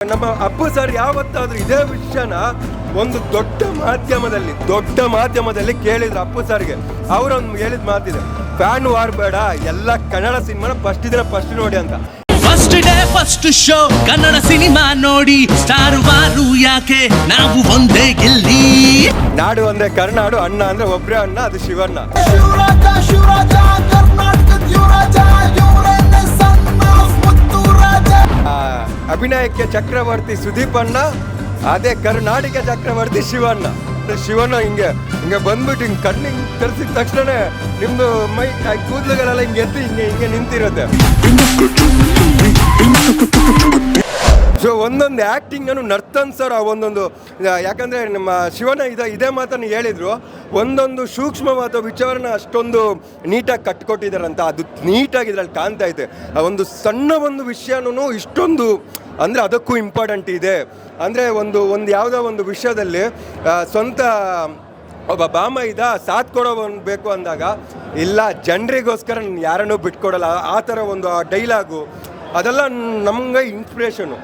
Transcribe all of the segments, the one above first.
ನಮ್ಮ ಅಪ್ಪು ಸರ್ ಯಾವತ್ತಾದ್ರೂ ಇದೇ ವಿಷಯನ ಒಂದು ದೊಡ್ಡ ಮಾಧ್ಯಮದಲ್ಲಿ ಕೇಳಿದ್ರು ಅಪ್ಪು ಸರ್ಗೆ. ಅವರೊಂದು ಹೇಳಿದ ಮಾತಿದೆ, ಫ್ಯಾನ್ ವಾರ್ ಬೇಡ, ಎಲ್ಲ ಕನ್ನಡ ಸಿನಿಮಾನ ಫಸ್ಟ್ ನೋಡಿ ಅಂತ. First day first show Kannada cinema ನೋಡಿ, ಸ್ಟಾರ್ ವಾರು ಯಾಕೆ ನಾವು ಒಂದೇ ಗೆಲ್ಲಿ. ನಾಡು ಅಂದ್ರೆ ಕರ್ನಾಡು, ಅಣ್ಣ ಅಂದ್ರೆ ಒಬ್ರೇ ಅಣ್ಣ, ಅದು ಶಿವಣ್ಣ. ಅಭಿನಯಕ್ಕೆ ಚಕ್ರವರ್ತಿ ಸುದೀಪ್ ಅಣ್ಣ, ಅದೇ ಕರ್ನಾಟಕ ಚಕ್ರವರ್ತಿ ಶಿವಣ್ಣ. ಶಿವಣ್ಣ ಹಿಂಗೆ ಬಂದ್ಬಿಟ್ಟು ಹಿಂಗೆ ಕಣ್ಣು ಹಿಂಗೆ ತರಿಸಿದ ತಕ್ಷಣ ನಿಮ್ದು ಮೈ ಕೂದಲುಗಳೆಲ್ಲ ಹಿಂಗೆ ಎದ್ದು ಹಿಂಗೆ ನಿಂತಿರುತ್ತೆ. ಸೊ ಒಂದೊಂದು ಆ್ಯಕ್ಟಿಂಗನ್ನು ನರ್ತನ್ ಸರ್ ಒಂದೊಂದು, ಯಾಕಂದರೆ ನಮ್ಮ ಶಿವಣ್ಣ ಇದೇ ಮಾತನ್ನು ಹೇಳಿದರು, ಒಂದೊಂದು ಸೂಕ್ಷ್ಮವಾದ ವಿಚಾರನ ಅಷ್ಟೊಂದು ನೀಟಾಗಿ ಕಟ್ಕೊಟ್ಟಿದ್ದಾರಂತ. ಅದು ನೀಟಾಗಿ ಇದರಲ್ಲಿ ಕಾಣ್ತಾ ಇದೆ. ಒಂದು ಸಣ್ಣ ಒಂದು ವಿಷಯನೂ ಇಷ್ಟೊಂದು ಅಂದರೆ ಅದಕ್ಕೂ ಇಂಪಾರ್ಟೆಂಟ್ ಇದೆ. ಅಂದರೆ ಒಂದು ಯಾವುದೋ ಒಂದು ವಿಷಯದಲ್ಲಿ ಸ್ವಂತ ಒಬ್ಬ ಬಾಮೈದ ಸಾಥ್ ಬೇಕು ಅಂದಾಗ, ಇಲ್ಲ ಜನರಿಗೋಸ್ಕರ ಯಾರನ್ನೂ ಬಿಟ್ಕೊಡಲ್ಲ, ಆ ಥರ ಒಂದು ಡೈಲಾಗು ಅದೆಲ್ಲ ನಮಗೆ ಇನ್ಸ್ಪಿರೇಷನು.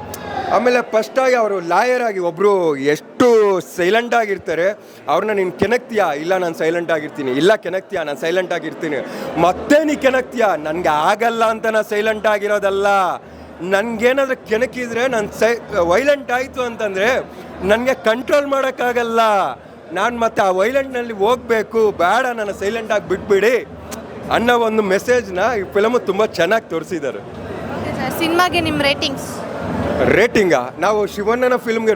ಆಮೇಲೆ ಫಸ್ಟಾಗಿ ಅವರು ಲಾಯರ್ ಆಗಿ ಒಬ್ಬರು ಎಷ್ಟು ಸೈಲೆಂಟ್ ಆಗಿರ್ತಾರೆ, ಅವ್ರನ್ನ ನೀನು ಕೆಣಕ್ತೀಯಾ, ಇಲ್ಲ ನಾನು ಸೈಲೆಂಟ್ ಆಗಿರ್ತೀನಿ, ಇಲ್ಲ ಕೆಣಕ್ತೀಯಾ, ನಾನು ಸೈಲೆಂಟ್ ಆಗಿರ್ತೀನಿ, ಮತ್ತೆ ನೀ ಕೆಣಕ್ತೀಯಾ, ನನಗೆ ಆಗಲ್ಲ ಅಂತ ನಾನು ಸೈಲೆಂಟ್ ಆಗಿರೋದಲ್ಲ, ನನಗೇನಾದರೂ ಕೆಣಕಿದ್ರೆ ನಾನು ವೈಲೆಂಟ್ ಆಯಿತು ಅಂತಂದರೆ ನನಗೆ ಕಂಟ್ರೋಲ್ ಮಾಡೋಕ್ಕಾಗಲ್ಲ, ನಾನು ಮತ್ತೆ ಆ ವೈಲೆಂಟ್ನಲ್ಲಿ ಹೋಗಬೇಕು, ಬೇಡ ನನ್ನ ಸೈಲೆಂಟಾಗಿ ಬಿಟ್ಬಿಡಿ ಅನ್ನೋ ಒಂದು ಮೆಸೇಜ್ನ ಈ ಫಿಲಮು ತುಂಬ ಚೆನ್ನಾಗಿ ತೋರಿಸಿದ್ದಾರೆ. ಸಿನಿಮಾಗೆ ನಿಮ್ಮ ರೇಟಿಂಗಾ? ನಾವು ಶಿವಣ್ಣನ ಫಿಲ್ಮ್ಗೆ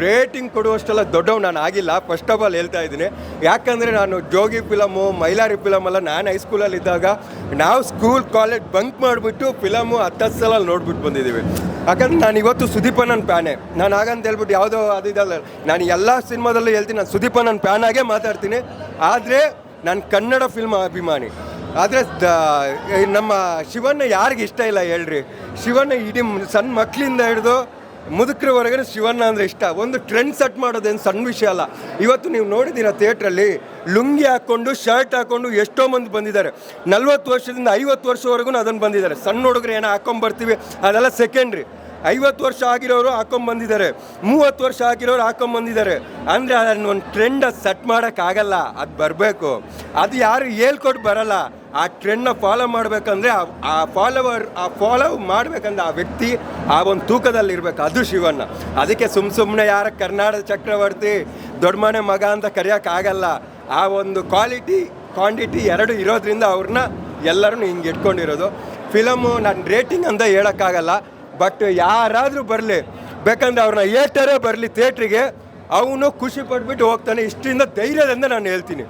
ರೇಟಿಂಗ್ ಕೊಡುವಷ್ಟೆಲ್ಲ ದೊಡ್ಡವು ನಾನು ಆಗಿಲ್ಲ, ಫಸ್ಟ್ ಆಫ್ ಆಲ್ ಹೇಳ್ತಾ ಇದ್ದೀನಿ. ಯಾಕಂದರೆ ನಾನು ಜೋಗಿ ಫಿಲಮು, ಮೈಲಾರಿ ಫಿಲಮೆಲ್ಲ ನಾನು ಹೈಸ್ಕೂಲಲ್ಲಿದ್ದಾಗ ನಾವು ಸ್ಕೂಲ್ ಕಾಲೇಜ್ ಬಂಕ್ ಮಾಡಿಬಿಟ್ಟು ಫಿಲಮು 10 ಸಲ ನೋಡ್ಬಿಟ್ಟು ಬಂದಿದ್ದೀವಿ. ಯಾಕಂದರೆ ನಾನು ಇವತ್ತು ಸುದೀಪಣ್ಣನ ಫ್ಯಾನೇ. ನಾನು ಹಾಗಂತ ಹೇಳ್ಬಿಟ್ಟು ಯಾವುದೋ ಅದು ಇದಲ್ಲ, ನಾನು ಎಲ್ಲ ಸಿನಿಮಾದಲ್ಲೂ ಹೇಳ್ತೀನಿ, ನಾನು ಸುದೀಪಣ್ಣನ ಫ್ಯಾನಾಗೇ ಮಾತಾಡ್ತೀನಿ. ಆದರೆ ನಾನು ಕನ್ನಡ ಫಿಲ್ಮ್ ಅಭಿಮಾನಿ. ಆದರೆ ನಮ್ಮ ಶಿವಣ್ಣ ಯಾರಿಗೆ ಇಷ್ಟ ಇಲ್ಲ ಹೇಳ್ರಿ? ಶಿವಣ್ಣ ಇಡೀ ಸಣ್ಣ ಮಕ್ಕಳಿಂದ ಹಿಡಿದು ಮುದುಕರವರೆಗೂ ಶಿವಣ್ಣ ಅಂದರೆ ಇಷ್ಟ. ಒಂದು ಟ್ರೆಂಡ್ ಸೆಟ್ ಮಾಡೋದೇನು ಸಣ್ಣ ವಿಷಯ ಅಲ್ಲ. ಇವತ್ತು ನೀವು ನೋಡಿದ್ದೀರ ಥಿಯೇಟ್ರಲ್ಲಿ ಲುಂಗಿ ಹಾಕ್ಕೊಂಡು ಶರ್ಟ್ ಹಾಕ್ಕೊಂಡು ಎಷ್ಟೋ ಮಂದಿ ಬಂದಿದ್ದಾರೆ. 40 ವರ್ಷದಿಂದ 50 ವರ್ಷವರೆಗೂ ಅದನ್ನು ಬಂದಿದ್ದಾರೆ. ಸಣ್ಣ ಹುಡುಗರು ಏನೋ ಹಾಕ್ಕೊಂಬರ್ತೀವಿ, ಅದೆಲ್ಲ ಸೆಕೆಂಡ್ರಿ. 50 ವರ್ಷ ಆಗಿರೋರು ಹಾಕೊಂಬಂದಿದ್ದಾರೆ, 30 ವರ್ಷ ಆಗಿರೋರು ಹಾಕೊಂಬಂದಿದ್ದಾರೆ. ಅಂದರೆ ಅದನ್ನು ಒಂದು ಟ್ರೆಂಡ್ ಸೆಟ್ ಮಾಡೋಕ್ಕಾಗಲ್ಲ, ಅದು ಬರಬೇಕು. ಅದು ಯಾರು ಹೇಳ್ಕೊಟ್ಟು ಬರಲ್ಲ. ಆ ಟ್ರೆಂಡ್ನ ಫಾಲೋ ಮಾಡಬೇಕಂದ್ರೆ ಆ ಫಾಲೋ ಮಾಡಬೇಕಂದ್ರೆ ಆ ವ್ಯಕ್ತಿ ಆ ಒಂದು ತೂಕದಲ್ಲಿ ಇರಬೇಕು, ಅದು ಶಿವಣ್ಣ. ಅದಕ್ಕೆ ಸುಮ್ಮನೆ ಯಾರ ಕರ್ನಾಟಕ ಚಕ್ರವರ್ತಿ ದೊಡ್ಡ ಮನೆ ಮಗ ಅಂತ ಕರೆಯೋಕ್ಕಾಗಲ್ಲ. ಆ ಒಂದು ಕ್ವಾಂಟಿಟಿ ಎರಡು ಇರೋದ್ರಿಂದ ಅವ್ರನ್ನ ಎಲ್ಲರೂ ಹಿಂಗೆ ಇಟ್ಕೊಂಡಿರೋದು. ಫಿಲಮು ನಾನು ರೇಟಿಂಗ್ ಅಂತ ಹೇಳೋಕ್ಕಾಗಲ್ಲ, ಬಟ್ ಯಾರಾದರೂ ಬರಲಿ, ಬೇಕಂದ್ರೆ ಅವ್ರನ್ನ ಏಟರೇ ಬರಲಿ ಥಿಯೇಟ್ರಿಗೆ, ಅವನು ಖುಷಿ ಪಟ್ಬಿಟ್ಟು ಹೋಗ್ತಾನೆ. ಇಷ್ಟರಿಂದ ಧೈರ್ಯದಿಂದ ನಾನು ಹೇಳ್ತೀನಿ.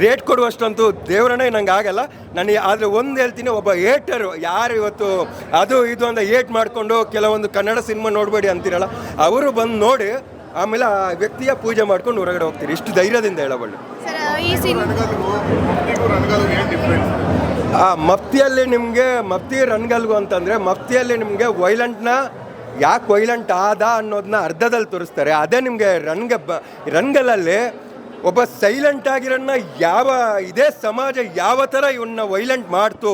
ರೇಟ್ ಕೊಡುವಷ್ಟಂತೂ ದೇವರನ್ನೇ ನಂಗೆ ಆಗಲ್ಲ ನಾನು. ಆದರೆ ಒಂದು ಹೇಳ್ತೀನಿ, ಒಬ್ಬ ಏಟರು ಯಾರು ಇವತ್ತು ಅದು ಇದು ಅಂತ ಏಟ್ ಮಾಡಿಕೊಂಡು ಕೆಲವೊಂದು ಕನ್ನಡ ಸಿನಿಮಾ ನೋಡಬೇಡಿ ಅಂತೀರಲ್ಲ, ಅವರು ಬಂದು ನೋಡಿ ಆಮೇಲೆ ಆ ವ್ಯಕ್ತಿಯ ಪೂಜೆ ಮಾಡ್ಕೊಂಡು ಹೊರಗಡೆ ಹೋಗ್ತೀರಿ. ಇಷ್ಟು ಧೈರ್ಯದಿಂದ ಹೇಳಬಳ್ಳಿ. ಮಫ್ತಿಯಲ್ಲಿ ನಿಮಗೆ ಮಫ್ತಿ ರಣಗಲ್ಗು ಅಂತಂದರೆ, ಮಫ್ತಿಯಲ್ಲಿ ನಿಮಗೆ ವೈಲೆಂಟ್ನ ಯಾಕೆ ವೈಲೆಂಟ್ ಆದ ಅನ್ನೋದನ್ನ ಅರ್ಧದಲ್ಲಿ ತೋರಿಸ್ತಾರೆ. ಅದೇ ನಿಮಗೆ ರಣಗಲಲ್ಲಿ ಒಬ್ಬ ಸೈಲೆಂಟ್ ಆಗಿರೋನ್ನ ಇದೇ ಸಮಾಜ ಯಾವ ಥರ ಇವನ್ನ ವೈಲೆಂಟ್ ಮಾಡ್ತು,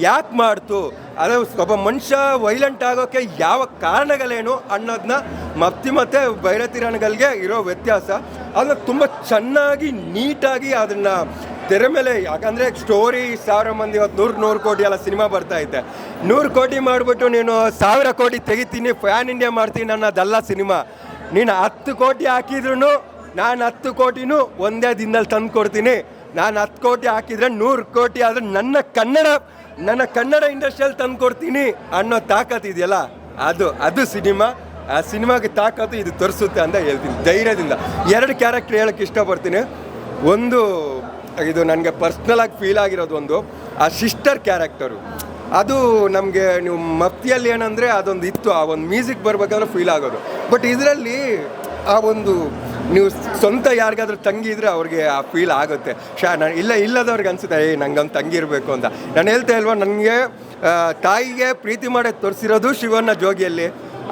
ಯಾಕೆ ಮಾಡ್ತು, ಅದು ಒಬ್ಬ ಮನುಷ್ಯ ವೈಲೆಂಟ್ ಆಗೋಕ್ಕೆ ಯಾವ ಕಾರಣಗಳೇನು ಅನ್ನೋದನ್ನ ಮಫ್ತಿ ಮತ್ತು ಭೈರತಿ ರಣಗಲ್ಗೆ ಇರೋ ವ್ಯತ್ಯಾಸ. ಅದನ್ನ ತುಂಬ ಚೆನ್ನಾಗಿ ನೀಟಾಗಿ ಅದನ್ನು ತೆರೆ ಮೇಲೆ, ಯಾಕಂದರೆ ಸ್ಟೋರಿ 1000 ಮಂದಿ ಇವತ್ತು 100 ಕೋಟಿ ಎಲ್ಲ ಸಿನಿಮಾ ಬರ್ತಾಯಿದೆ. 100 ಕೋಟಿ ಮಾಡಿಬಿಟ್ಟು ನೀನು 1000 ಕೋಟಿ ತೆಗಿತೀನಿ, ಪ್ಯಾನ್ ಇಂಡಿಯಾ ಮಾಡ್ತೀನಿ ಅನ್ನೋದಲ್ಲ ಸಿನಿಮಾ. ನೀನು 10 ಕೋಟಿ ಹಾಕಿದ್ರು ನಾನು 10 ಕೋಟಿನೂ ಒಂದೇ ದಿನದಲ್ಲಿ ತಂದು ಕೊಡ್ತೀನಿ. ನಾನು 10 ಕೋಟಿ ಹಾಕಿದರೆ 100 ಕೋಟಿ ಆದರೆ ನನ್ನ ಕನ್ನಡ ಇಂಡಸ್ಟ್ರಿಯಲ್ಲಿ ತಂದು ಕೊಡ್ತೀನಿ ಅನ್ನೋ ತಾಕತ್ತು ಇದೆಯಲ್ಲ, ಅದು ಸಿನಿಮಾ. ಆ ಸಿನಿಮಾಗೆ ತಾಕತ್ತು ಇದು ತೋರಿಸುತ್ತೆ ಅಂತ ಹೇಳ್ತೀನಿ ಧೈರ್ಯದಿಂದ. 2 ಕ್ಯಾರೆಕ್ಟರ್ ಹೇಳೋಕ್ಕೆ ಇಷ್ಟಪಡ್ತೀನಿ. ಒಂದು, ಇದು ನನಗೆ ಪರ್ಸ್ನಲಾಗಿ ಫೀಲ್ ಆಗಿರೋದು, ಒಂದು ಆ ಸಿಸ್ಟರ್ ಕ್ಯಾರೆಕ್ಟರು. ಅದು ನಮಗೆ ನೀವು ಮಫ್ತಿಯಲ್ಲಿ ಏನಂದರೆ ಅದೊಂದು ಇತ್ತು, ಆ ಒಂದು ಮ್ಯೂಸಿಕ್ ಬರಬೇಕಾದ್ರೆ ಫೀಲ್ ಆಗೋದು. ಬಟ್ ಇದರಲ್ಲಿ ಆ ಒಂದು ನೀವು ಸ್ವಂತ ಯಾರಿಗಾದ್ರೂ ತಂಗಿ ಇದ್ದರೆ ಅವ್ರಿಗೆ ಆ ಫೀಲ್ ಆಗುತ್ತೆ. ನಾನು ಇಲ್ಲದವ್ರಿಗೆ ಅನಿಸುತ್ತೆ, ನಂಗೊಂದು ತಂಗಿ ಇರಬೇಕು ಅಂತ. ನಾನು ಹೇಳ್ತಾ ಇಲ್ವಾ, ನನಗೆ ತಾಯಿಗೆ ಪ್ರೀತಿ ಮಾಡೋದು ತೋರಿಸಿರೋದು ಶಿವಣ್ಣ ಜೋಗಿಯಲ್ಲಿ.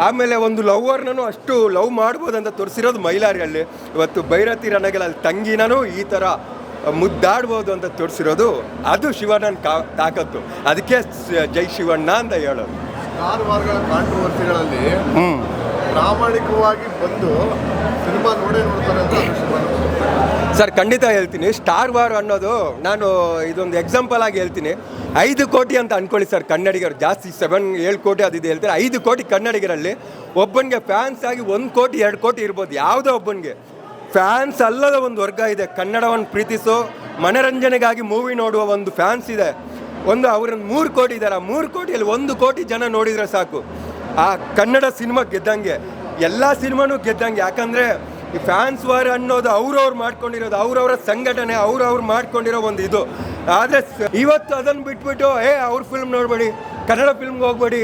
ಆಮೇಲೆ ಒಂದು ಲವ್ವರ್ನೂ ಅಷ್ಟು ಲವ್ ಮಾಡ್ಬೋದಂತ ತೋರಿಸಿರೋದು ಮೈಲಾರಿಯಲ್ಲಿ. ಇವತ್ತು ಭೈರತಿ ರಣಗಲಲ್ಲಿ ತಂಗಿನೂ ಈ ಥರ ಮುದ್ದಾಡ್ಬೋದು ಅಂತ ತೋರಿಸಿರೋದು ಅದು ಶಿವಣ್ಣನ ತಾಕತ್ತು. ಅದಕ್ಕೆ ಜೈ ಶಿವಣ್ಣ ಅಂತ ಹೇಳೋದು. ಕಾಂಟ್ರವರ್ಸಿಗಳಲ್ಲಿ ಪ್ರಾಮಾಣಿಕವಾಗಿ ಬಂದು ಸಿನಿಮಾ ನೋಡ್ತಾರೆ ಅಂತ ಸರ್ ಖಂಡಿತ ಹೇಳ್ತೀನಿ. ಸ್ಟಾರ್ ವಾರ್ ಅನ್ನೋದು ನಾನು ಇದೊಂದು ಎಕ್ಸಾಂಪಲ್ ಆಗಿ ಹೇಳ್ತೀನಿ. 5 ಕೋಟಿ ಅಂತ ಅಂದ್ಕೊಳ್ಳಿ ಸರ್ ಕನ್ನಡಿಗರು, ಜಾಸ್ತಿ 7-7 ಕೋಟಿ ಅದಿದೆ ಹೇಳ್ತಾರೆ. 5 ಕೋಟಿ ಕನ್ನಡಿಗರಲ್ಲಿ ಒಬ್ಬನಿಗೆ ಫ್ಯಾನ್ಸ್ ಆಗಿ 1 ಕೋಟಿ 2 ಕೋಟಿ ಇರ್ಬೋದು. ಯಾವುದೋ ಒಬ್ಬನಿಗೆ ಫ್ಯಾನ್ಸ್ ಅಲ್ಲದ ಒಂದು ವರ್ಗ ಇದೆ. ಕನ್ನಡವನ್ನು ಪ್ರೀತಿಸೋ ಮನರಂಜನೆಗಾಗಿ ಮೂವಿ ನೋಡುವ ಒಂದು ಫ್ಯಾನ್ಸ್ ಇದೆ. ಅವ್ರನ್ನ 3 ಕೋಟಿ ಇದ್ದಾರೆ. ಆ 3 ಕೋಟಿಯಲ್ಲಿ 1 ಕೋಟಿ ಜನ ನೋಡಿದರೆ ಸಾಕು. ಆ ಕನ್ನಡ ಸಿನಿಮಾ ಗೆದ್ದಂಗೆ, ಎಲ್ಲ ಸಿನಿಮಾನೂ ಗೆದ್ದಂಗೆ. ಯಾಕಂದರೆ ಈ ಫ್ಯಾನ್ಸ್ ವಾರ್ ಅನ್ನೋದು ಅವ್ರವ್ರು ಮಾಡ್ಕೊಂಡಿರೋದು, ಅವ್ರವ್ರ ಸಂಘಟನೆ, ಅವ್ರವ್ರು ಮಾಡ್ಕೊಂಡಿರೋ ಒಂದು ಇದು. ಆದರೆ ಇವತ್ತು ಅದನ್ನು ಬಿಟ್ಬಿಟ್ಟು ಅವ್ರ ಫಿಲ್ಮ್ ನೋಡಬೇಡಿ, ಕನ್ನಡ ಫಿಲ್ಮ್ಗೆ ಹೋಗ್ಬೇಡಿ,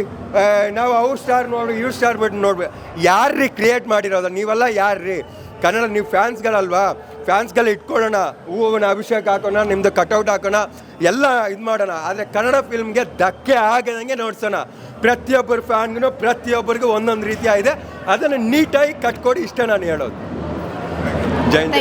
ನಾವು ಅವ್ರ ಸ್ಟಾರ್ ನೋಡಿ ಇವ್ರ ಸ್ಟಾರ್ ಬಿಟ್ಟು ನೋಡ್ಬೇಡಿ. ಯಾರ್ರೀ ಕ್ರಿಯೇಟ್ ಮಾಡಿರೋದು? ನೀವೆಲ್ಲ ಯಾರ್ರೀ? ಕನ್ನಡ ನೀವು ಫ್ಯಾನ್ಸ್ಗಳಲ್ವಾ? ಫ್ಯಾನ್ಸ್ಗೆಲ್ಲ ಇಟ್ಕೊಳ್ಳೋಣ, ಹೂವಿನ ಅಭಿಷೇಕ ಹಾಕೋಣ, ನಿಮ್ಮದು ಕಟೌಟ್ ಹಾಕೋಣ, ಎಲ್ಲ ಇದು ಮಾಡೋಣ. ಆದರೆ ಕನ್ನಡ ಫಿಲ್ಮ್ಗೆ ಧಕ್ಕೆ ಆಗದಂಗೆ ನೋಡ್ಸೋಣ. ಪ್ರತಿಯೊಬ್ಬರ ಫ್ಯಾನ್ಗೂ ಪ್ರತಿಯೊಬ್ಬರಿಗೂ ಒಂದೊಂದು ರೀತಿಯಾಗಿದೆ. ಅದನ್ನು ನೀಟಾಗಿ ಕಟ್ಕೊಡಿ, ಇಷ್ಟ ನಾನು ಹೇಳೋದು. ಜೈ ಹಿಂದ್.